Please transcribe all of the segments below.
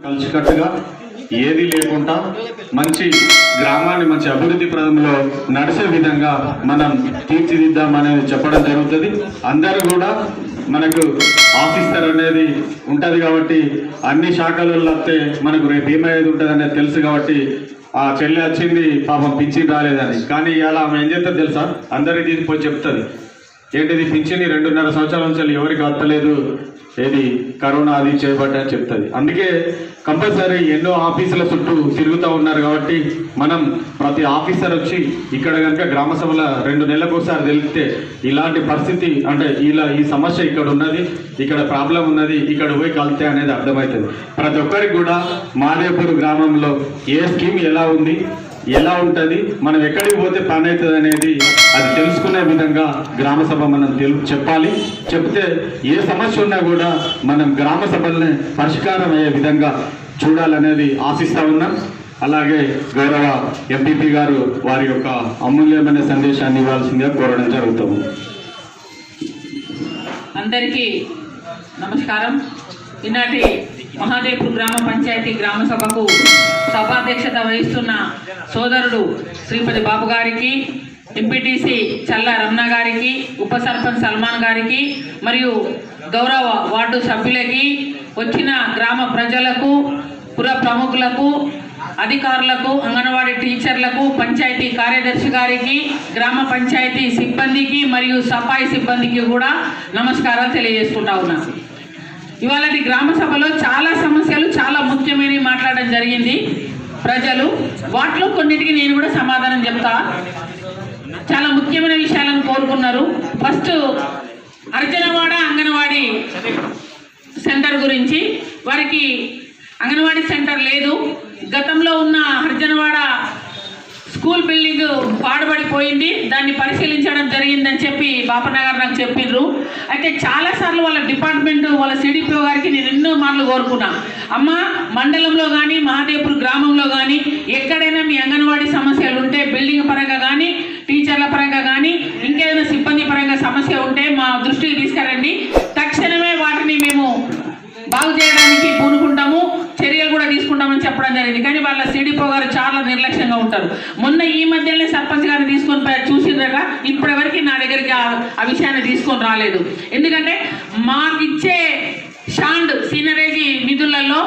కలిసికట్టుగా ఏది లేకుండా మంచి గ్రామాన్ని మంచి అభివృద్ధి పదంలో నడిచే విధంగా మనం తీర్చిదిద్దామనేది చెప్పడం జరుగుతుంది. అందరూ కూడా మనకు ఆఫీసర్ అనేది ఉంటుంది కాబట్టి అన్ని శాఖలలో వస్తే మనకు రేపు ఏమయ్యేది ఉంటుంది అనేది తెలుసు కాబట్టి ఆ చెల్లి వచ్చింది పాపం పింఛన్ రాలేదని, కానీ ఇలా ఆమె ఏం చేస్తారు తెలుసా, అందరికీ తీసుకుపోయి చెప్తుంది ఏంటిది పింఛన్ 2.5 సంవత్సరాల నుంచి ఎవరికి వస్తలేదు, ఏది కరోనా అది చేయబట్ట అని చెప్తుంది. అందుకే కంపల్సరీ ఎన్నో ఆఫీసుల చుట్టూ తిరుగుతూ ఉన్నారు కాబట్టి మనం ప్రతి ఆఫీసర్ వచ్చి ఇక్కడ కనుక గ్రామ సభల 2 నెలలకు ఒకసారి తెలిస్తే ఇలాంటి పరిస్థితి అంటే ఈ సమస్య ఇక్కడ ఉన్నది, ఇక్కడ ప్రాబ్లం ఉన్నది, ఇక్కడ పోయి కలితే అనేది అర్థమవుతుంది. ప్రతి ఒక్కరికి కూడా మాదేపూర్ గ్రామంలో ఏ స్కీమ్ ఎలా ఉంది, ఎలా ఉంటుంది, మనం ఎక్కడికి పోతే పని అవుతుంది అనేది అది తెలుసుకునే విధంగా గ్రామ సభ మనం చెప్పాలి. చెప్తే ఏ సమస్య ఉన్నా కూడా మనం గ్రామ సభల్ని పరిష్కారం అయ్యే విధంగా చూడాలనేది ఆశిస్తూ ఉన్నాం. అలాగే గౌరవ ఎంపీపీ గారు వారి యొక్క అమూల్యమైన సందేశాన్ని ఇవ్వాల్సిందిగా కోరడం జరుగుతుంది. అందరికీ నమస్కారం. ఈనాటి మహాదేవ్పూర్ గ్రామ పంచాయతీ గ్రామ సభకు సభాధ్యక్షత వహిస్తున్న సోదరుడు శ్రీపతి బాబు గారికి, ఎంపీటీసీ చల్లా రమణ గారికి, ఉప సర్పంచ్ సల్మాన్ గారికి మరియు గౌరవ వార్డు సభ్యులకి, వచ్చిన గ్రామ ప్రజలకు, పుర ప్రముఖులకు, అధికారులకు, అంగన్వాడీ టీచర్లకు, పంచాయతీ కార్యదర్శి గారికి, గ్రామ పంచాయతీ సిబ్బందికి మరియు సఫాయి సిబ్బందికి కూడా నమస్కారాలు తెలియజేసుకుంటా ఉన్నాను. ఇవాళ గ్రామ సభలో చాలా సమస్యలు చాలా ముఖ్యమైనవి మాట్లాడడం జరిగింది. ప్రజలు వాటిలో కొన్నిటికి నేను కూడా సమాధానం చెప్తా. చాలా ముఖ్యమైన విషయాలను కోరుకున్నారు. ఫస్ట్ అర్జనవాడ అంగన్వాడీ సెంటర్ గురించి. వారికి అంగన్వాడీ సెంటర్ లేదు. గతంలో ఉన్న అర్జనవాడ స్కూల్ బిల్డింగ్ పాడుబడిపోయింది, దాన్ని పరిశీలించడం జరిగిందని చెప్పి బాపన్న గారు నాకు చెప్పిండ్రు. అయితే చాలాసార్లు వాళ్ళ డిపార్ట్మెంట్ వాళ్ళ సిడిపిఓ గారికి నేను ఎన్నో మార్లు కోరుకున్నా, అమ్మ మండలంలో కానీ మహాదేవ్పూర్ గ్రామంలో కానీ ఎక్కడైనా మీ అంగన్వాడీ సమస్యలు ఉంటే, బిల్డింగ్ పరంగా కానీ టీచర్ల పరంగా కానీ ఇంకేదైనా సిబ్బంది పరంగా సమస్య ఉంటే మా దృష్టికి తీసుకురండి, తక్షణమే వాటిని మేము బాగు చేయడానికి పూనుకుంటాము, చర్యలు కూడా తీసుకుంటామని చెప్పడం జరిగింది. కానీ వాళ్ళ సిడిపో గారు చాలా నిర్లక్ష్యంగా ఉంటారు. మొన్న ఈ మధ్యలోనే సర్పంచ్ గారిని తీసుకొని చూసిందట, ఇప్పటివరకు నా దగ్గరికి ఆ విషయాన్ని తీసుకొని రాలేదు. ఎందుకంటే మాకిచ్చే షాండ్ సీనరేజీ నిధులలో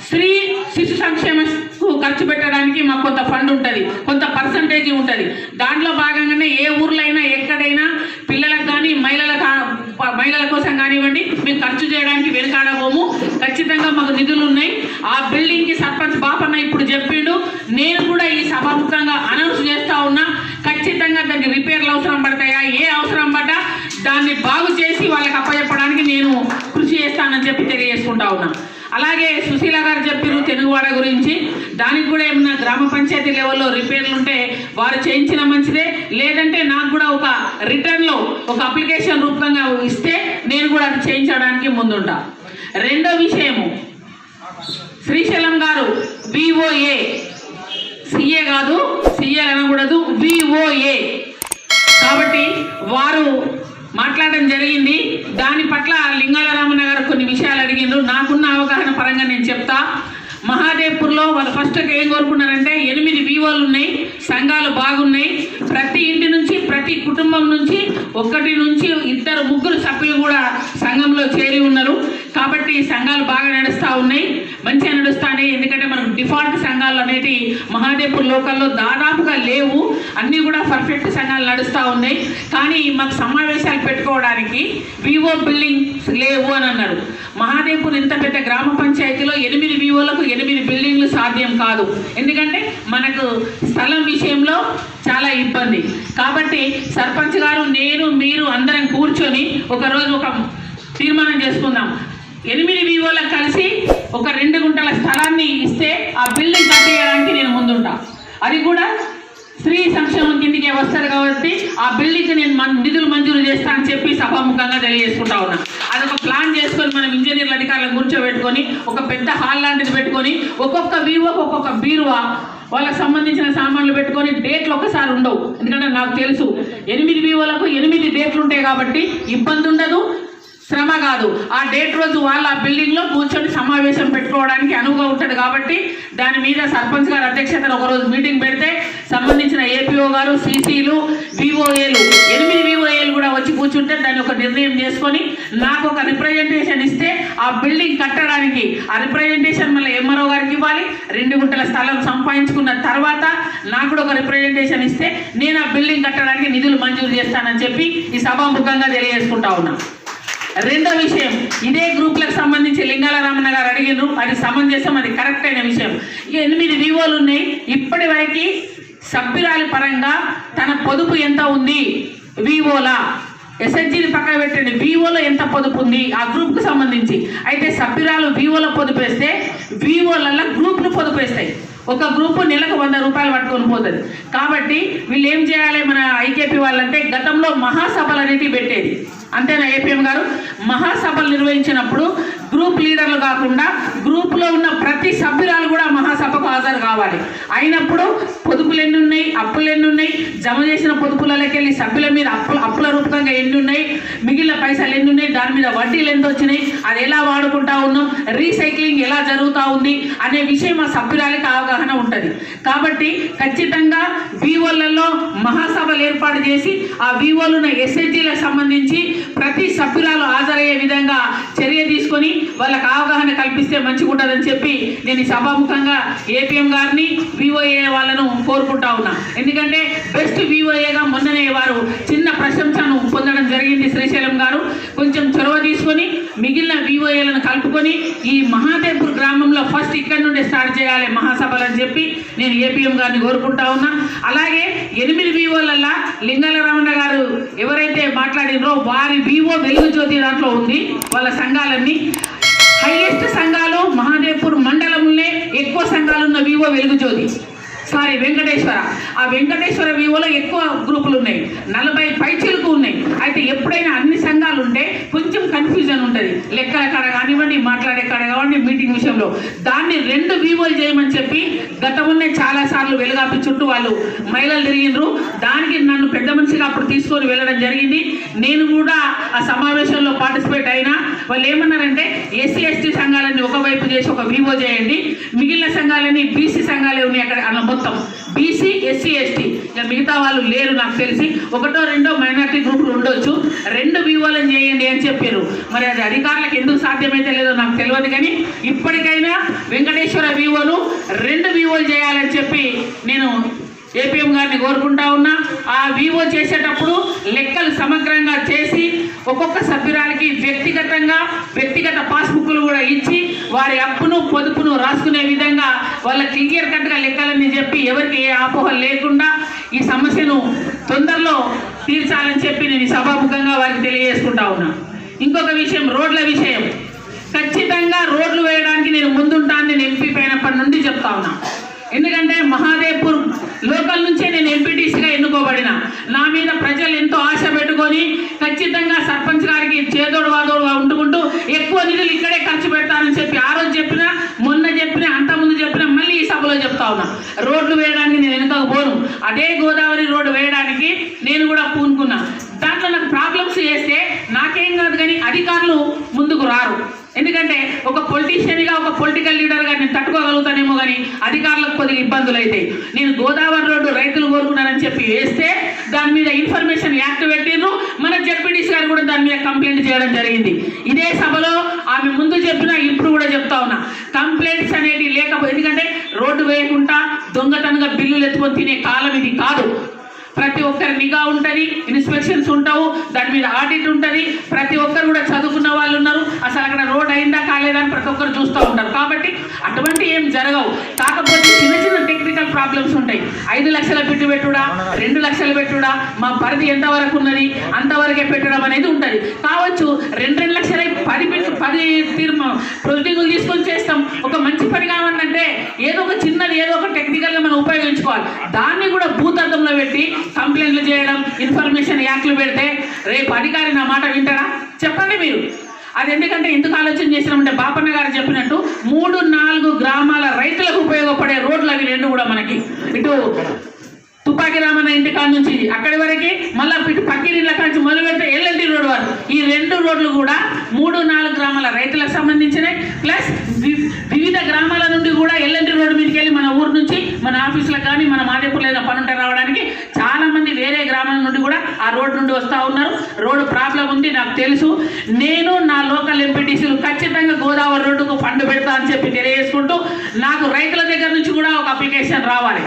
స్త్రీ శిశు సంక్షేమకు ఖర్చు పెట్టడానికి మాకు కొంత ఫండ్ ఉంటుంది, కొంత పర్సంటేజీ ఉంటుంది. దాంట్లో భాగంగానే ఏ ఊర్లో అయినా ఎక్కడైనా పిల్లలకు కానీ మహిళల కోసం కానివ్వండి మేము ఖర్చు చేయడానికి వెనుకాడబోము. ఖచ్చితంగా మాకు నిధులు ఉన్నాయి. ఆ బిల్డింగ్కి సర్పంచ్ బాపన్న ఇప్పుడు చెప్పిండు, నేను కూడా ఈ సభాముఖంగా అనౌన్స్ చేస్తూ ఉన్నా. ఖచ్చితంగా దానికి రిపేర్లు అవసరం పడతాయా, ఏ అవసరం పడ్డా దాన్ని బాగు చేసి వాళ్ళకి అప్పచెప్పడానికి నేను కృషి చేస్తానని చెప్పి తెలియజేసుకుంటా ఉన్నా. అలాగే సుశీల గారు చెప్పారు తెలుగువాడ గురించి, దానికి కూడా ఏమన్నా గ్రామ పంచాయతీ లెవెల్లో రిపేర్లు ఉంటే వారు చేయించిన మంచిదే, లేదంటే నాకు కూడా ఒక రిటర్న్లో ఒక అప్లికేషన్ రూపంగా ఇస్తే నేను కూడా అది చేయించడానికి ముందుంటా. రెండో విషయము, శ్రీశైలం గారు విఓఏ, సిఏ కాదు, సిఏ అనకూడదు, విఓఏ కాబట్టి వారు మాట్లాడడం జరిగింది. దాని పట్ల లింగాల రామన్న గారు కొన్ని విషయాలు అడిగిండ్రు. నాకున్న అవగాహన పరంగా నేను చెప్తా. మహాదేవ్పూర్లో వాళ్ళు ఫస్ట్ ఏం కోరుకున్నారంటే 8 వివోలు ఉన్నాయి, సంఘాలు బాగున్నాయి, ప్రతి ఇంటి నుంచి ప్రతి కుటుంబం నుంచి 1 నుంచి 2 3 సభ్యులు కూడా సంఘంలో చేరి ఉన్నారు. కాబట్టి సంఘాలు బాగా నడుస్తూ ఉన్నాయి, మంచిగా నడుస్తాయి. ఎందుకంటే మనకు డిఫాల్ట్ సంఘాలు అనేవి మహాదేవ్పూర్ లోకల్లో దాదాపుగా లేవు, అన్నీ కూడా పర్ఫెక్ట్ సంఘాలు నడుస్తూ ఉన్నాయి. కానీ మాకు సమావేశాలు పెట్టుకోవడానికి వివో బిల్డింగ్స్ లేవు అని అన్నారు. మహాదేవ్పూర్ ఇంత పెద్ద గ్రామ పంచాయతీలో 8 వివోలకు 8 బిల్డింగ్లు సాధ్యం కాదు. ఎందుకంటే మనకు స్థలం విషయంలో చాలా ఇబ్బంది. కాబట్టి సర్పంచ్ గారు, నేను, మీరు అందరం కూర్చొని ఒకరోజు ఒక తీర్మానం చేసుకుందాం. 8 వివోలకు కలిసి ఒక 2 గుంటల స్థలాన్ని ఇస్తే ఆ బిల్డింగ్ కట్టేయడానికి నేను ముందుంటా. అది కూడా స్త్రీ సంక్షేమం కిందికి వస్తారు కాబట్టి ఆ బిల్డింగ్కి నేను నిధులు మంజూరు చేస్తా అని చెప్పి సభాముఖంగా తెలియజేసుకుంటా ఉన్నా. అదొక ప్లాన్ చేసుకొని మనం ఇంజనీర్ల అధికారులను కూర్చోబెట్టుకొని ఒక పెద్ద హాల్ లాంటిది పెట్టుకొని ఒక్కొక్క వివోకి ఒక్కొక్క బీరువా వాళ్ళకి సంబంధించిన సామాన్లు పెట్టుకొని డేట్లు ఒకసారి ఉండవు. ఎందుకంటే నాకు తెలుసు 8 వివోలకు 8 డేట్లు ఉంటాయి కాబట్టి ఇబ్బంది ఉండదు. శ్రమ కాదు. ఆ డేట్ రోజు వాళ్ళు ఆ బిల్డింగ్లో కూర్చొని సమావేశం పెట్టుకోవడానికి అనువుగా ఉంటుంది. కాబట్టి దాని మీద సర్పంచ్ గారు అధ్యక్షతన ఒకరోజు మీటింగ్ పెడితే సంబంధించిన ఏపీఓ గారు, సీసీలు, వివోఏలు 8 వివోఏలు కూడా వచ్చి కూర్చుంటే దాన్ని ఒక నిర్ణయం చేసుకొని నాకు ఒక రిప్రజెంటేషన్ ఇస్తే ఆ బిల్డింగ్ కట్టడానికి ఆ రిప్రజెంటేషన్ మళ్ళీ ఎంఆర్ఓ గారికి ఇవ్వాలి. 2 గుంటల స్థలం సంపాదించుకున్న తర్వాత నాకు కూడా ఒక రిప్రజెంటేషన్ ఇస్తే నేను ఆ బిల్డింగ్ కట్టడానికి నిధులు మంజూరు చేస్తానని చెప్పి ఈ సభాముఖంగా తెలియజేసుకుంటా ఉన్నా. రెండో విషయం, ఇదే గ్రూప్లకు సంబంధించి లింగాల రామన్న గారు అడిగినారు, అది సమంజసం, అది కరెక్ట్ అయిన విషయం. 8 వివోలు ఉన్నాయి. ఇప్పటి వరకు సభ్యురాలి పరంగా తన పొదుపు ఎంత ఉంది వివోలా, ఎస్హెచ్జిని పక్కన పెట్టండి, వివోలో ఎంత పొదుపు ఉంది ఆ గ్రూప్కి సంబంధించి. అయితే సభ్యురాలు వివోలో పొదుపు వేస్తే వివోలలో గ్రూప్ను పొదుపు వేస్తాయి. ఒక గ్రూపు నెలకు 100 రూపాయలు పట్టుకొని పోతుంది. కాబట్టి వీళ్ళు ఏం చేయాలి మన ఐకేపీ వాళ్ళంటే, గతంలో మహాసభలు అనేటివి పెట్టేది, అంతేనా ఏపీఎం గారు? మహాసభలు నిర్వహించినప్పుడు గ్రూప్ లీడర్లు కాకుండా గ్రూప్లో ఉన్న ప్రతి సభ్యురాలు కూడా మహాసభకు హాజరు కావాలి. అయినప్పుడు పొదుపులు ఎన్ని ఉన్నాయి, అప్పులు ఎన్ని ఉన్నాయి, జమ చేసిన పొదుపులకి వెళ్ళి సభ్యుల మీద అప్పుల రూపకంగా ఎన్ని ఉన్నాయి, మిగిలిన పైసలు ఎన్ని ఉన్నాయి, దాని మీద వడ్డీలు ఎంత వచ్చినాయి, అది ఎలా వాడుకుంటా ఉన్నాం, రీసైక్లింగ్ ఎలా జరుగుతూ ఉంది అనే విషయం ఆ సభ్యురాలకి అవగాహన ఉంటుంది. కాబట్టి ఖచ్చితంగా వివోలలో మహాసభలు ఏర్పాటు చేసి ఆ వివోలున్న ఎస్హెచ్జీలకు సంబంధించి ప్రతి సభ్యురాలు హాజరయ్యే విధంగా చర్య తీసుకొని వాళ్ళకి అవగాహన కల్పిస్తే మంచిగా ఉంటుందని చెప్పి నేను ఈ సభాముఖంగా ఏపీఎం గారిని, వివోఏ వాళ్ళను కోరుకుంటా ఉన్నా. ఎందుకంటే బెస్ట్ వివోఏగా మొన్ననే వారు చిన్న ప్రశంసను పొందడం జరిగింది. శ్రీశైలం గారు కొంచెం చొరవ తీసుకొని మిగిలిన వివోఏలను కలుపుకొని ఈ మహాదేవ్పూర్ గ్రామంలో ఫస్ట్ ఇక్కడ నుండి స్టార్ట్ చేయాలి మహాసభలు అని చెప్పి నేను ఏపీఎం గారిని కోరుకుంటా ఉన్నా. అలాగే 8 వివోలల్లా లింగాల రామన్న గారు ఎవరైతే మాట్లాడినరో వారి వివో వెలుగు జ్యోతి దాంట్లో ఉంది. వాళ్ళ సంఘాలన్నీ హైయెస్ట్ సంఘాలు మహాదేవ్పూర్ మండలంలో ఎక్కువ సంఘాలు ఉన్న వివో వెలుగు జ్యోతి, సారీ వెంకటేశ్వర. ఆ వెంకటేశ్వర వివోలో ఎక్కువ గ్రూపులు ఉన్నాయి, 40 పైచీలకు ఉన్నాయి. అయితే ఎప్పుడైనా అన్ని సంఘాలు ఉంటే కొంచెం కన్ఫ్యూజన్ ఉంటుంది, లెక్కల కాడ కానివ్వండి, మాట్లాడే కాడ కానివ్వండి, మీటింగ్ విషయంలో. దాన్ని 2 వివోలు చేయమని చెప్పి గతంలోనే చాలాసార్లు వెలుగాపి చుట్టూ వాళ్ళు మహిళలు తిరిగినరు. దానికి నన్ను పెద్ద మనిషిగా అప్పుడు తీసుకొని వెళ్ళడం జరిగింది. నేను కూడా ఆ సమావేశంలో పార్టిసిపేట్ అయినా. వాళ్ళు ఏమన్నారంటే ఎస్సీ ఎస్టీ సంఘాలన్నీ ఒకవైపు చేసి ఒక వివో చేయండి, మిగిలిన సంఘాలన్నీ బీసీ సంఘాలే ఉన్నాయి అక్కడ అన్న మొత్తం బీసీ ఎస్సీ ఎస్టీ, ఇక మిగతా వాళ్ళు లేరు నాకు తెలిసి, 1-2 మైనార్టీ గ్రూపులు ఉండొచ్చు, 2 వివోలను చేయండి అని చెప్పారు. మరి అది అధికారులకు ఎందుకు సాధ్యమైతే లేదో నాకు తెలియదు, కానీ ఇప్పటికైనా వెంకటేశ్వర వివోను 2 వివోలు చేయాలని చెప్పి నేను ఏపీఎం గారిని కోరుకుంటా ఉన్నా. ఆ వివో చేసేటప్పుడు లెక్కలు సమగ్రంగా చేసి ఒక్కొక్క సభ్యురాలకి వ్యక్తిగత పాస్బుక్లు కూడా ఇచ్చి వారి అప్పును పొదుపును రాసుకునే విధంగా వాళ్ళ క్లియర్ కట్గా లెక్కలని చెప్పి ఎవరికి ఏ అపోహలు లేకుండా ఈ సమస్యను తొందరలో తీర్చాలని చెప్పి నేను ఈ సభాముఖంగా వారికి తెలియజేసుకుంటా ఉన్నా. ఇంకొక విషయం, రోడ్ల విషయం. ఖచ్చితంగా రోడ్లు వేయడానికి నేను ముందుంటాను. నేను ఎంపీ అయినప్పటి నుండి చెప్తా ఉన్నా. ఎందుకంటే మహాదేవ్పూర్ లోకల్ నుంచే నేను ఎంపీటీసీగా ఎన్నుకోబడిన. నా మీద ప్రజలు ఎంతో ఆశ పెట్టుకొని ఖచ్చితంగా సర్పంచ్ గారికి చేదోడు వాదోడుగా ఉంటుకుంటూ ఎక్కువ నిధులు ఇక్కడే ఖర్చు పెడతానని చెప్పి ఆ రోజు చెప్పినా, మొన్న చెప్పినా, అంతకుముందు చెప్పినా, మళ్ళీ ఈ సభలో చెప్తా ఉన్నా. రోడ్లు వేయడానికి నేను వెనుకకు పోను. అదే గోదావరి రోడ్డు వేయడానికి నేను కూడా పూనుకున్నా. దాంట్లో నాకు ప్రాబ్లమ్స్ చేస్తే నాకేం కాదు, కానీ అధికారులు ముందుకు రారు. ఎందుకంటే ఒక పొలిటీషియన్గా, ఒక పొలిటికల్ లీడర్గా నేను తట్టుకోగలుగుతానేమో, కానీ అధికారులకు కొద్దిగా ఇబ్బందులు అవుతాయి. నేను గోదావరి రోడ్డు రైతులు కోరుకున్నారని చెప్పి వేస్తే దాని మీద ఇన్ఫర్మేషన్ యాక్ట్ పెట్టిండ్రు. మన జడ్పీటీసీ గారు కూడా దాని మీద కంప్లైంట్ చేయడం జరిగింది. ఇదే సభలో ఆమె ముందు చెప్పినా ఇప్పుడు కూడా చెప్తా ఉన్నా, కంప్లైంట్స్ అనేవి లేకపోతే, ఎందుకంటే రోడ్డు వేయకుండా దొంగతనంగా బిల్లులు ఎత్తుకొని తినే కాలం ఇది కాదు. ప్రతి ఒక్కరి నిఘా ఉంటుంది, ఇన్స్పెక్షన్స్ ఉంటావు, దాని మీద ఆడిట్ ఉంటుంది. ప్రతి ఒక్కరు కూడా చదువుకున్న వాళ్ళు ఉన్నారు, అసలు అక్కడ రోడ్ అయిందా కాలేదా అని ప్రతి ఒక్కరు చూస్తూ ఉంటారు. కాబట్టి అటువంటి ఏం జరగవు. కాకపోతే చిన్న చిన్న టెక్నికల్ ప్రాబ్లమ్స్ ఉంటాయి. 5 లక్షల బిడ్డు పెట్టుడా, 2 లక్షలు పెట్టుడా, మా పరిధి ఎంతవరకు ఉన్నది అంతవరకే పెట్టడం అనేది ఉంటుంది. కావచ్చు 2 లక్షల 10 ప్రొసీడింగులు తీసుకొని చేస్తాం. ఒక మంచి పని కావాలంటే ఏదో ఒక చిన్నది, ఏదో ఒక టెక్నికల్గా మనం ఉపయోగించుకోవాలి. దాన్ని కూడా భూతద్దంలో పెట్టి కంప్లైంట్లు చేయడం, ఇన్ఫర్మేషన్ యాక్ట్లు పెడితే రేపు అధికారి నా మాట వింటాడా? చెప్పండి మీరు. అది ఎందుకంటే ఎందుకు ఆలోచన చేసినామంటే బాపన్న గారు చెప్పినట్టు 3-4 గ్రామాల రైతులకు ఉపయోగపడే రోడ్లు అవి 2 కూడా మనకి. ఇటు తుపాకి రామన్న ఇంటి కాడ నుంచి అక్కడి వరకు, మళ్ళీ ఇటు పక్కిరిళ్ళ కాడ నుంచి మొదలు పెడితే ఎల్ఎల్టీ రోడ్ వరకు, ఈ 2 రోడ్లు కూడా 3-4 గ్రామాల రైతులకు సంబంధించినవి, ప్లస్ వివిధ గ్రామాల నుండి కూడా ఎల్ఎన్టీ రోడ్డు మీదకి వెళ్ళి మన ఊరు నుంచి మన ఆఫీసులకు కానీ మన మాదేపూర్లో ఏదైనా పని ఉంటే రావడానికి చాలామంది వేరే గ్రామాల నుండి కూడా ఆ రోడ్డు నుండి వస్తూ ఉన్నారు. రోడ్డు ప్రాబ్లం ఉంది నాకు తెలుసు. నేను నా లోకల్ ఎంపీటీసీలు ఖచ్చితంగా గోదావరి రోడ్డుకు ఫండ్ పెడతా అని చెప్పి తెలియజేసుకుంటూ, నాకు రైతుల దగ్గర నుంచి కూడా ఒక అప్లికేషన్ రావాలి.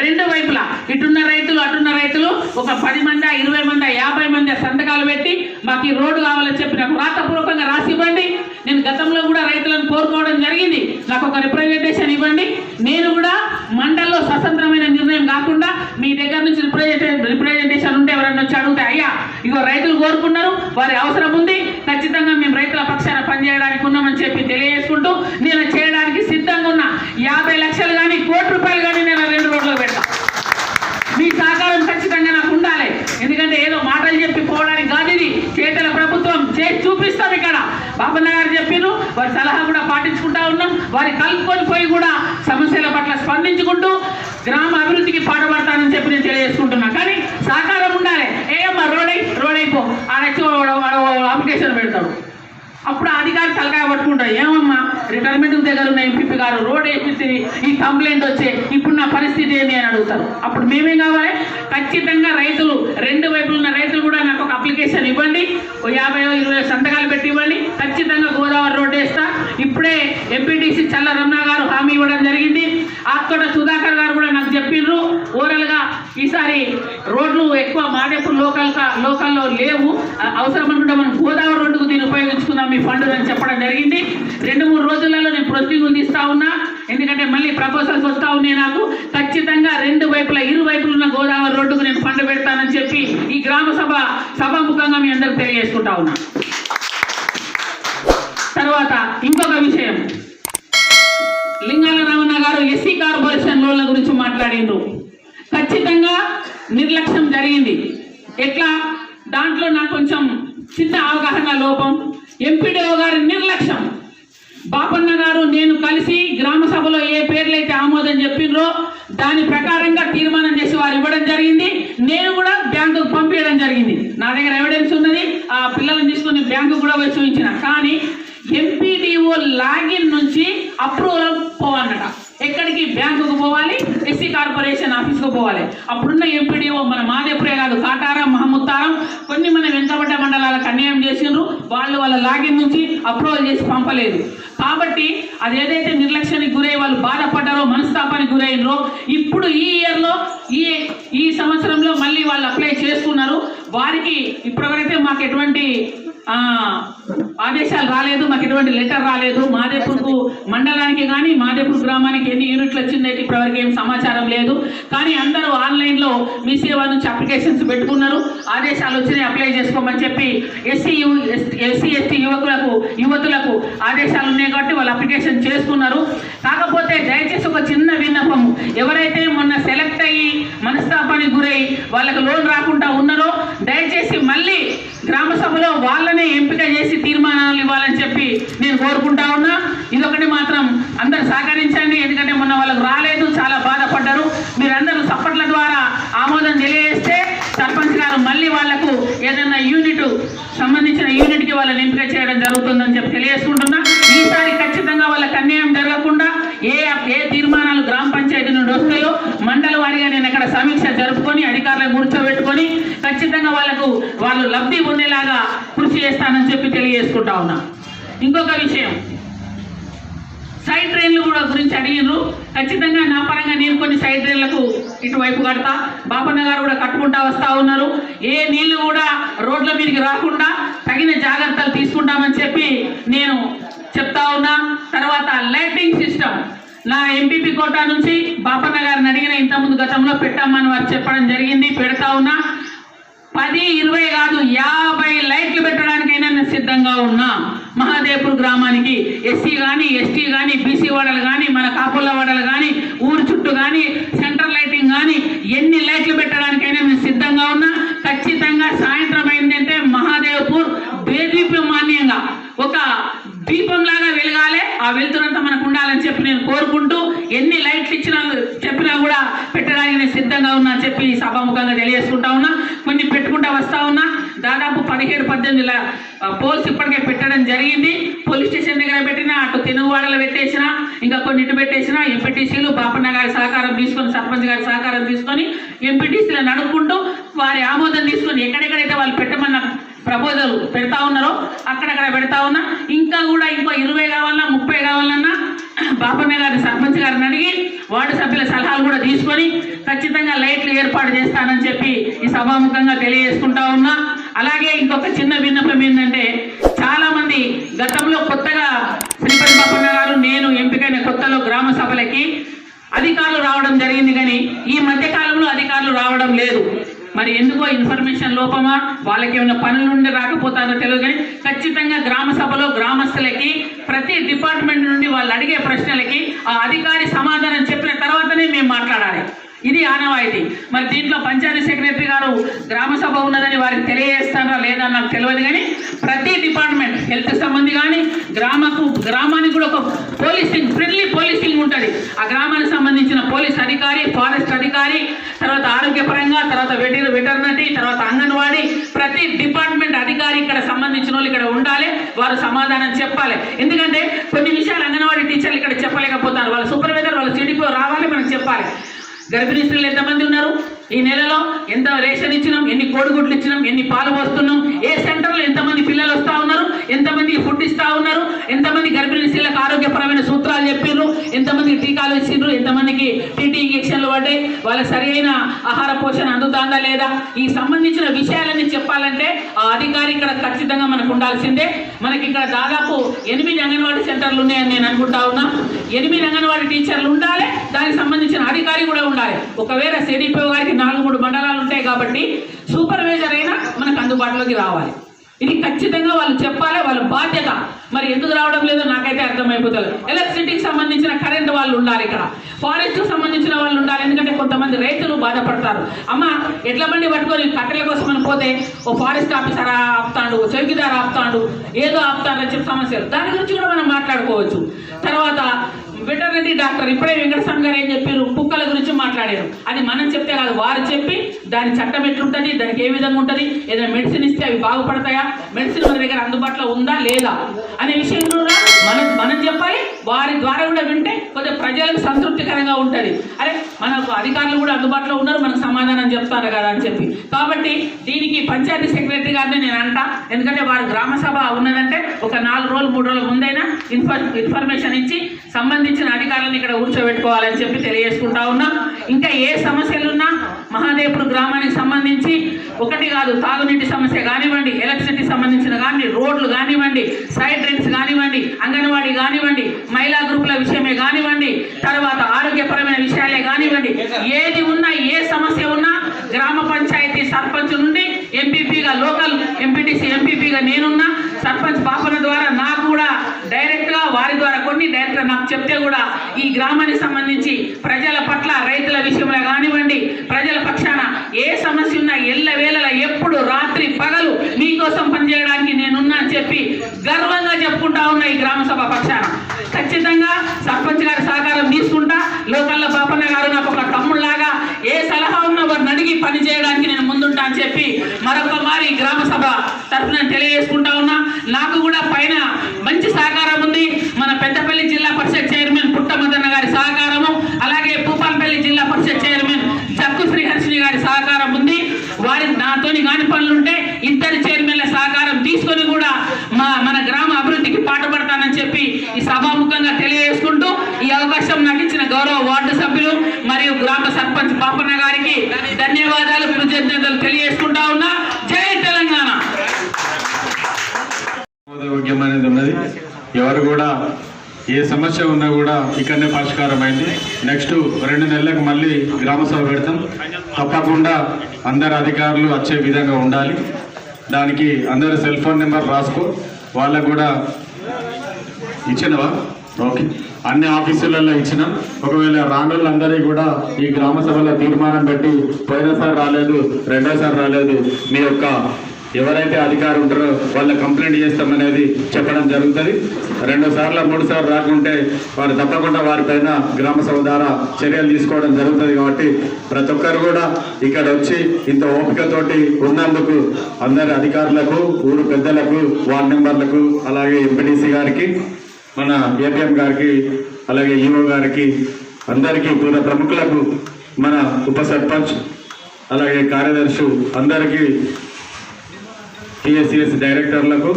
రెండు వైపులా ఇటున్న రైతులు అటున్న రైతులు ఒక 10 మంది 20 మంది 50 మంది సంతకాలు పెట్టి మాకు ఈ రోడ్డు కావాలని చెప్పి నాకు రాతపూర్వకంగా రాసి ఇవ్వండి. నేను గతంలో కూడా రైతులను కోరుకోవడం జరిగింది, నాకు ఒక రిప్రజెంటేషన్ ఇవ్వండి. నేను కూడా మండల్లో స్వతంత్రమైన నిర్ణయం కాకుండా మీ దగ్గర నుంచి రిప్రజెంటేషన్ ఉంటే ఎవరన్నా వచ్చి అడిగితే, అయ్యా ఇగో రైతులు కోరుకున్నారు, వారి అవసరం ఉంది, ఖచ్చితంగా మేము రైతుల పక్షాన పనిచేయడానికి ఉన్నామని చెప్పి తెలియజేసుకుంటూ, నేను చేయడానికి సిద్ధంగా ఉన్నా. 50 లక్షలు కానీ ₹1,00,00,000 కానీ నేను 2 రోడ్లు పెడతా. మీ సహకారం ఖచ్చితంగా నాకు ఉండాలి. ఎందుకంటే ఏదో మాటలు చెప్పి పోవడానికి కాదు, ఇది చేతల ప్రభుత్వం చేసి చూపిస్తాం. ఇక్కడ బాబన్న గారు చెప్పిను, వారి సలహా కూడా పాటించుకుంటా ఉన్నాం. వారి కలుపుకొని పోయి కూడా సమస్యల పట్ల స్పందించుకుంటూ గ్రామ అభివృద్ధికి పాటుపడతానని చెప్పి నేను తెలియజేసుకుంటున్నా. కానీ సహకారం ఉండాలి. ఏమమ్మా రోడ్ అయిపో ఆడొచ్చి అప్లికేషన్ పెడతాడు, అప్పుడు అధికారి తలకాయ పట్టుకుంటాడు, ఏమమ్మా రిటైర్మెంట్ దగ్గర ఉన్న ఎంపీ గారు రోడ్ వేసి ఈ కంప్లైంట్ వచ్చే ఇప్పుడు నా పరిస్థితి ఏంటి అని అడుగుతారు. అప్పుడు మేమేం కావాలి, ఖచ్చితంగా రైతులు 2 వైపులు ఉన్న రైతులు కూడా నాకు ఒక అప్లికేషన్ ఇవ్వండి, 50-20 సంతకాలు పెట్టి ఇవ్వండి, ఖచ్చితంగా గోదావరి రోడ్ వేస్తా. ఇప్పుడే ఎంపీటీసీ చల్ల రమణ గారు హామీ ఇవ్వడం జరిగింది. ఆత్తోట సుధాకర్ గారు కూడా నాకు చెప్పిండ్రు, ఓరల్గా ఈసారి రోడ్లు ఎక్కువ మాదేపూర్ లోకల్లో లేవు, అవసరం అనుకుంటే మనం గోదావరి రోడ్డుకు దీన్ని ఉపయోగించుకుందాం మీ ఫండ్ అని చెప్పడం జరిగింది. 2-3 రోజులలో నేను ప్రొసీడింగ్ తీస్తా ఉన్నా, ఎందుకంటే మళ్ళీ ప్రపోజల్స్ వస్తూ ఉన్నాయి నాకు. ఖచ్చితంగా 2 వైపులా ఇరువైపులు ఉన్న గోదావరి రోడ్డుకు నేను ఫండ్ పెడతానని చెప్పి ఈ గ్రామ సభాముఖంగా మీ అందరికి తెలియజేసుకుంటా ఉన్నా. తర్వాత ఇంకొక విషయం, లింగాల రమణ గారు ఎస్సీ కార్పొరేషన్ లోన్ల గురించి మాట్లాడిండ్రు. ఖచ్చితంగా నిర్లక్ష్యం జరిగింది. ఎట్లా, దాంట్లో నాకు కొంచెం చిన్న అవగాహన లోపం. ఎంపీడీఓ గారి నిర్లక్ష్యం. బాపన్న గారు నేను కలిసి గ్రామ సభలో ఏ పేర్లైతే ఆమోదం చెప్పిండ్రో దాని ప్రకారంగా తీర్మానం చేసి వారు ఇవ్వడం జరిగింది. నేను కూడా బ్యాంకుకు పంపించడం జరిగింది. నా దగ్గర ఎవిడెన్స్ ఉన్నది, ఆ పిల్లలను తీసుకుని బ్యాంకు కూడా పోయి చూపించిన. కానీ ఎంపీడీఓ లాగిన్ నుంచి అప్రూవల్ పోవాలన్నట. ఎక్కడికి, బ్యాంకుకు పోవాలి, ఎస్సీ కార్పొరేషన్ ఆఫీస్కు పోవాలి. అప్పుడున్న ఎంపీడీఓ మన మాదేపురే కాదు, కాటారం, మహమూద్తారం, కొన్ని మన వెనుకబడ్డ మండలాలకు అన్యాయం చేసిండ్రు. వాళ్ళ లాగిన్ నుంచి అప్రూవల్ చేసి పంపలేదు. కాబట్టి అదేదైతే నిర్లక్ష్యానికి గురై వాళ్ళు బాధపడ్డారో, మనస్తాపానికి గురైనరో, ఇప్పుడు ఈ ఇయర్లో ఈ సంవత్సరంలో మళ్ళీ వాళ్ళు అప్లై చేసుకున్నారు. వారికి ఇప్పటివరైతే మాకు ఎటువంటి ఆదేశాలు రాలేదు, మాకు ఎటువంటి లెటర్ రాలేదు. మాదేపూర్కు మండలానికి కానీ మాదేపూర్ గ్రామానికి ఎన్ని యూనిట్లు వచ్చిందైతే ఇప్పటివరకు ఏం సమాచారం లేదు. కానీ అందరూ ఆన్లైన్లో మీ సేవ నుంచి అప్లికేషన్స్ పెట్టుకున్నారు. ఆదేశాలు వచ్చినాయి, అప్లై చేసుకోమని చెప్పి ఎస్సీ ఎస్టీ యువతులకు ఆదేశాలు ఉన్నాయి కాబట్టి వాళ్ళు అప్లికేషన్ చేసుకున్నారు. కాకపోతే దయచేసి ఒక చిన్న విన్నపం, ఎవరైతే మొన్న సెలెక్ట్ అయ్యి మనస్తాపానికి గురై వాళ్ళకు లోన్ రాకుండా ఉన్నారో దయచేసి మళ్ళీ గ్రామ సభలో వాళ్ళనే ఎంపిక చేసి తీర్మానాలు ఇవ్వాలని చెప్పి నేను కోరుకుంటా ఉన్నా. ఇదొకటి మాత్రం అందరు సహకరించండి, ఎందుకంటే మొన్న వాళ్ళకు రాలేదు, చాలా బాధపడ్డారు. మీరందరూ సప్పట్ల ద్వారా ఆమోదం తెలియజేస్తే సర్పంచ్ గారు మళ్ళీ వాళ్లకు ఏదైనా సంబంధించిన యూనిట్కి వాళ్ళని ఎంపిక చేయడం జరుగుతుందని చెప్పి తెలియజేసుకుంటున్నా. ఈసారి ఖచ్చితంగా వాళ్ళకి అన్యాయం జరగకుండా ఏ తీర్మానాలు గ్రామ పంచాయతీ నుండి వస్తాయో మండల వారీగా నేను అక్కడ సమీక్ష జరుపుకొని అధికారులను కూర్చోబెట్టుకొని ఖచ్చితంగా వాళ్ళు లబ్ధి పొందేలాగా కృషి చేస్తానని చెప్పి తెలియజేసుకుంటా ఉన్నా. ఇంకొక విషయం, సైడ్ డ్రైన్లు కూడా గురించి అడిగినారు. ఖచ్చితంగా నా పరంగా నేను కొన్ని సైడ్ డ్రైన్లకు ఇటువైపు కడతా, బాపన్న గారు కూడా కట్టుకుంటా వస్తూ ఉన్నారు. ఏ నీళ్లు కూడా రోడ్ల మీదకి రాకుండా తగిన జాగ్రత్తలు తీసుకుంటామని చెప్పి నేను చెప్తా ఉన్నా. తర్వాత లైటింగ్ సిస్టమ్ నా ఎంపీపీ కోటా నుంచి బాపన్న గారిని అడిగిన ఇంతకుముందు గతంలో పెట్టామని వారు చెప్పడం జరిగింది, పెడతా ఉన్నా. 10-20 కాదు 50 లైట్లు పెట్టడానికైనా నేను సిద్ధంగా ఉన్నా. మహాదేపూర్ గ్రామానికి ఎస్సీ కానీ ఎస్టీ కానీ బీసీ వాడలు కానీ మన కాపుల వాడలు కానీ ఊరు చుట్టూ కానీ సెంట్రల్ లైటింగ్ కానీ ఎన్ని లైట్లు పెట్టడానికైనా నేను సిద్ధంగా ఉన్నా. ఖచ్చితంగా సాయంత్రం అయిందంటే మహాదేవ్పూర్ బేదీప్యమాన్యంగా ఒక దీపంలాగా వెలగాలి, ఆ వెలుతురంతా మనకు ఉండాలని చెప్పి నేను కోరుకుంటూ ఎన్ని లైట్లు చెప్పినా కూడా పెట్టడానికి నేను సిద్ధంగా ఉన్నా అని చెప్పి సభాముఖంగా తెలియజేసుకుంటా ఉన్నా. కొన్ని పెట్టుకుంటా వస్తా ఉన్నా. దాదాపు 17-18 పోల్స్ ఇప్పటికే పెట్టడం జరిగింది. పోలీస్ స్టేషన్ దగ్గర పెట్టినా, అటు తెనుగువాడలో పెట్టేసినా, ఇంకా కొన్ని ఇటు పెట్టేసినా, ఎంపీటీసీలు బాపన్న గారి సహకారం తీసుకొని, సర్పంచ్ గారి సహకారం తీసుకొని, ఎంపీటీసీలను అడుక్కుంటూ వారి ఆమోదం తీసుకొని ఎక్కడెక్కడైతే వాళ్ళు పెట్టమన్న ప్రపోజల్ పెడతా ఉన్నారో అక్కడక్కడ పెడతా ఉన్నా. ఇంకా కూడా ఇంకో 20 కావాలన్నా 30 కావాలన్నా బాపన్న గారి సర్పంచ్ గారిని అడిగి వార్డు సభ్యుల సలహాలు కూడా తీసుకొని ఖచ్చితంగా లైట్లు ఏర్పాటు చేస్తానని చెప్పి ఈ సభాముఖంగా తెలియజేసుకుంటా ఉన్నా. అలాగే ఇంకొక చిన్న విన్నపం ఏంటంటే, చాలా మంది గతంలో కొత్తగా శ్రీపతి బాపన్న గారు నేను ఎంపికైన కొత్తలో గ్రామ సభలకి అధికారులు రావడం జరిగింది, కానీ ఈ మధ్య కాలంలో అధికారులు రావడం లేదు. మరి ఎందుకో ఇన్ఫర్మేషన్ లోపమా, వాళ్ళకి ఏమైనా పనులు ఉండి రాకపోతారో తెలియదు, కానీ ఖచ్చితంగా గ్రామ సభలో గ్రామస్తులకి ప్రతి డిపార్ట్మెంట్ నుండి వాళ్ళు అడిగే ప్రశ్నలకి ఆ అధికారి సమాధానం చెప్పిన తర్వాతనే మేము మాట్లాడాలి. ఇది ఆనవాయితీ. మరి దీంట్లో పంచాయతీ సెక్రటరీ గారు గ్రామ సభ ఉన్నదని వారికి తెలియజేస్తారా లేదా నాకు తెలియదు, కానీ ప్రతి డిపార్ట్మెంట్ హెల్త్ సంబంధి కానీ గ్రామానికి కూడా ఒక పోలీసింగ్, ఫ్రెండ్లీ పోలీసింగ్ ఉంటుంది. ఆ గ్రామానికి సంబంధించిన పోలీస్ అధికారి, ఫారెస్ట్ అధికారి, తర్వాత ఆరోగ్యపరంగా, తర్వాత వెటర్నరీ, తర్వాత అంగన్వాడీ, ప్రతి డిపార్ట్మెంట్ అధికారి ఇక్కడ సంబంధించిన వాళ్ళు ఇక్కడ ఉండాలి. వారు సమాధానం చెప్పాలి. ఎందుకంటే కొన్ని విషయాలు అంగన్వాడీ టీచర్లు ఇక్కడ చెప్పలేకపోతారు. వాళ్ళ సూపర్వైజర్, వాళ్ళ సిడిపో రావాలి, మనకు చెప్పాలి. గర్భిణీ స్త్రీలు ఎంతమంది ఉన్నారు, ఈ నెలలో ఎంత రేషన్ ఇచ్చినాం, ఎన్ని కోడిగుడ్లు ఇచ్చినాం, ఎన్ని పాలు పోస్తున్నాం, ఏ సెంటర్లో ఎంతమంది పిల్లలు వస్తూ ఉన్నారు, ఎంతమంది ఫుడ్ ఇస్తూ ఉన్నారు, ఎంతమంది గర్భిణీ స్త్రీలకు ఆరోగ్యపరమైన సూత్రాలు చెప్పిర్రు, ఎంతమందికి టీకాలు ఇచ్చిండ్రు, ఎంతమందికి టీటీ ఇంజక్షన్లు పడ్డాయి, వాళ్ళకి సరైన ఆహార పోషణ అందుతుందా లేదా, ఈ సంబంధించిన విషయాలన్నీ చెప్పాలంటే ఆ అధికారి ఇక్కడ ఖచ్చితంగా మనకు ఉండాల్సిందే. మనకి ఇక్కడ దాదాపు 8 అంగన్వాడీ సెంటర్లు ఉన్నాయని నేను అనుకుంటా ఉన్నా. 8 అంగన్వాడీ టీచర్లు ఉండాలి, దానికి సంబంధించిన అధికారి కూడా ఉండాలి. ఒకవేళ సిడిపిఓ గారికి 4-3 మండలాలు ఉంటాయి కాబట్టి సూపర్వైజర్ అయినా మనకు అందుబాటులోకి రావాలి. ఇది ఖచ్చితంగా వాళ్ళు చెప్పాలి, వాళ్ళ బాధ్యత. మరి ఎందుకు రావడం లేదో నాకైతే అర్థమైపోతుంది. ఎలక్ట్రిసిటీకి సంబంధించిన కరెంట్ వాళ్ళు ఉండాలి, ఇక్కడ ఫారెస్ట్కి సంబంధించిన వాళ్ళు ఉండాలి. ఎందుకంటే కొంతమంది రైతులు బాధపడతారు. అమ్మ ఎడ్ల బండి పట్టుకొని కట్టెల కోసం అని పోతే ఓ ఫారెస్ట్ ఆఫీసర్ ఆపుతాడు, చౌకీదార్ ఆపుతాడు, ఏదో ఆపుతాడని చెప్పి సమస్యలు, దాని గురించి కూడా మనం మాట్లాడుకోవచ్చు. తర్వాత వెటర్నరీ డాక్టర్ ఇప్పుడే వెంకటస్వామి గారు ఏం చెప్పారు, కుక్కల గురించి మాట్లాడారు. అది మనం చెప్తే కాదు, వారు చెప్పి దాని చట్టం ఎట్లుంటుంది, దానికి ఏ విధంగా ఉంటుంది, ఏదైనా మెడిసిన్ ఇస్తే అవి బాగుపడతాయా, మెడిసిన్ మన దగ్గర అందుబాటులో ఉందా లేదా అనే విషయం కూడా మనం చెప్పాలి. వారి ద్వారా కూడా వింటే కొద్దిగా ప్రజలకు సంతృప్తికరంగా ఉంటుంది. అరే మనకు అధికారులు కూడా అందుబాటులో ఉన్నారు, మనకు సమాధానం చెప్తారు కదా అని చెప్పి. కాబట్టి దీనికి పంచాయతీ సెక్రటరీ గారిని నేను అంటా. ఎందుకంటే వారు గ్రామ సభ ఉన్నదంటే ఒక 4 రోజులు 3 రోజుల ముందైనా ఇన్ఫర్మేషన్ ఇచ్చి సంబంధించిన అధికారులను ఇక్కడ కూర్చోబెట్టుకోవాలని చెప్పి తెలియజేసుకుంటా ఉన్నా. ఇంకా ఏ సమస్యలున్నా మహాదేవ్పూర్ గ్రామానికి సంబంధించి ఒకటి కాదు, తాగునీటి సమస్య కానివ్వండి, ఎలక్ట్రిసిటీ సంబంధించిన కానీ, రోడ్లు కానివ్వండి, సైడ్ డ్రైన్స్ కానివ్వండి, అంగన్వాడీ కానివ్వండి, మహిళా గ్రూపుల విషయమే కానివ్వండి, తర్వాత ఆరోగ్యపరమైన విషయాలే కానివ్వండి, ఏది ఉన్నా ఏ సమస్య ఉన్నా గ్రామ పంచాయతీ సర్పంచ్ నుండి ఎంపీపీగా, లోకల్ ఎంపీటీసీ ఎంపీపీగా నేనున్నా, సర్పంచ్ బాపన్న ద్వారా నాకు కూడా డైరెక్ట్గా, వారి ద్వారా కొన్ని డైరెక్ట్గా నాకు చెప్తే కూడా ఈ గ్రామానికి సంబంధించి ప్రజల పట్ల, రైతుల విషయంలో కానివ్వండి, ప్రజల పక్షాన ఏ సమస్య ఉన్నా ఎల్లవేళలా ఎప్పుడు రాత్రి పగలు మీకోసం పనిచేయడానికి నేనున్నా అని చెప్పి గర్వంగా చెప్పుకుంటా ఉన్నా ఈ గ్రామ సభ పక్షాన. ఖచ్చితంగా సర్పంచ్ గారి సహకారం తీసుకుంటా. లోకల్లో బాపన్న గారు నాకు ఒక తమ్ముళ్లాగా ఏ సలహా ఉన్నా వారిని అడిగి పని చేయడానికి నేను ముందుంటా అని చెప్పి మరొక మారి గ్రామ సభ తరఫున తెలియజేసుకుంటా ఉన్నా. నాకు కూడా పైన మంచి సహకారం ఉంది. మన పెద్దపల్లి జిల్లా పరిషత్ చైర్మన్ పుట్టమదన్న గారి సహకారము, అలాగే భూపాలపల్లి జిల్లా పరిషత్ చైర్మన్ చక్కు శ్రీహర్షిని గారి సహకారం ఉంది. వారి నాతోని కాని పనులుంటే ఇద్దరు చైర్మన్ల సహకారం తీసుకొని కూడా మన గ్రామ అభివృద్ధికి పాటుపడతానని చెప్పి ఈ సభాముఖంగా తెలియజేసుకుంటూ ఈ అవకాశం నాకు ఇచ్చిన గౌరవ వార్డు సభ్యులు మరియు గ్రామ సర్పంచ్ బాపన్న గారికి ధన్యవాదాలు, కృతజ్ఞతలు తెలియజేసుకుంటా ఉన్నా. జై తెలంగాణ. అనేది ఉన్నది. ఎవరు కూడా ఏ సమస్య ఉన్నా కూడా ఇక్కడనే పరిష్కారం అయింది. నెక్స్ట్ 2 నెలలకు మళ్ళీ గ్రామ సభ పెడతాం. తప్పకుండా అందరు అధికారులు వచ్చే విధంగా ఉండాలి. దానికి అందరు సెల్ ఫోన్ నెంబర్ రాసుకో. వాళ్ళకు కూడా ఇచ్చినవా? ఓకే, అన్ని ఆఫీసులలో ఇచ్చినాం. ఒకవేళ రానులందరికీ కూడా ఈ గ్రామ సభలో తీర్మానం పెట్టి పోయినసారి రాలేదు, రెండోసారి రాలేదు, మీ యొక్క ఎవరైతే అధికారులు ఉంటారో వాళ్ళ కంప్లైంట్ చేస్తామనేది చెప్పడం జరుగుతుంది. 2 సార్లు 3 సార్లు రాకుంటే వారు తప్పకుండా వారిపైన గ్రామ సభ ద్వారా చర్యలు తీసుకోవడం జరుగుతుంది. కాబట్టి ప్రతి ఒక్కరు కూడా ఇక్కడ వచ్చి ఇంత ఓపికతోటి ఉన్నందుకు అందరి అధికారులకు, ఊరు పెద్దలకు, వార్డు మెంబర్లకు, అలాగే ఎంపీటీసీ గారికి, మన ఏపీఎం గారికి, అలాగే ఈఓ గారికి, అందరికీ, పూర్వ ప్రముఖులకు, మన ఉప సర్పంచ్, అలాగే కార్యదర్శి అందరికీ, టీఎస్సీఎస్ డైరెక్టర్లకు,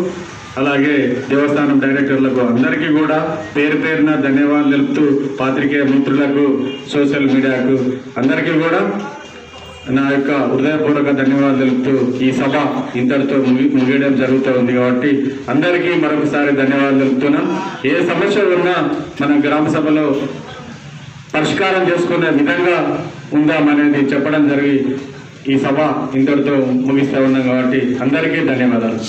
అలాగే దేవస్థానం డైరెక్టర్లకు అందరికీ కూడా పేరు పేరున ధన్యవాదాలు తెలుపుతూ, పాత్రికేయ మిత్రులకు, సోషల్ మీడియాకు అందరికీ కూడా నా యొక్క హృదయపూర్వక ధన్యవాదాలు తెలుపుతూ ఈ సభ ఇంతటితో ముగియడం జరుగుతుంది. కాబట్టి అందరికీ మరొకసారి ధన్యవాదాలు తెలుపుతున్నాం. ఏ సమస్య ఉన్నా మన గ్రామ సభలో పరిష్కారం చేసుకునే విధంగా ఉందామనేది చెప్పడం జరిగి ఈ సభ ఇంతటితో ముగిస్తూ ఉన్నాం. కాబట్టి అందరికీ ధన్యవాదాలు.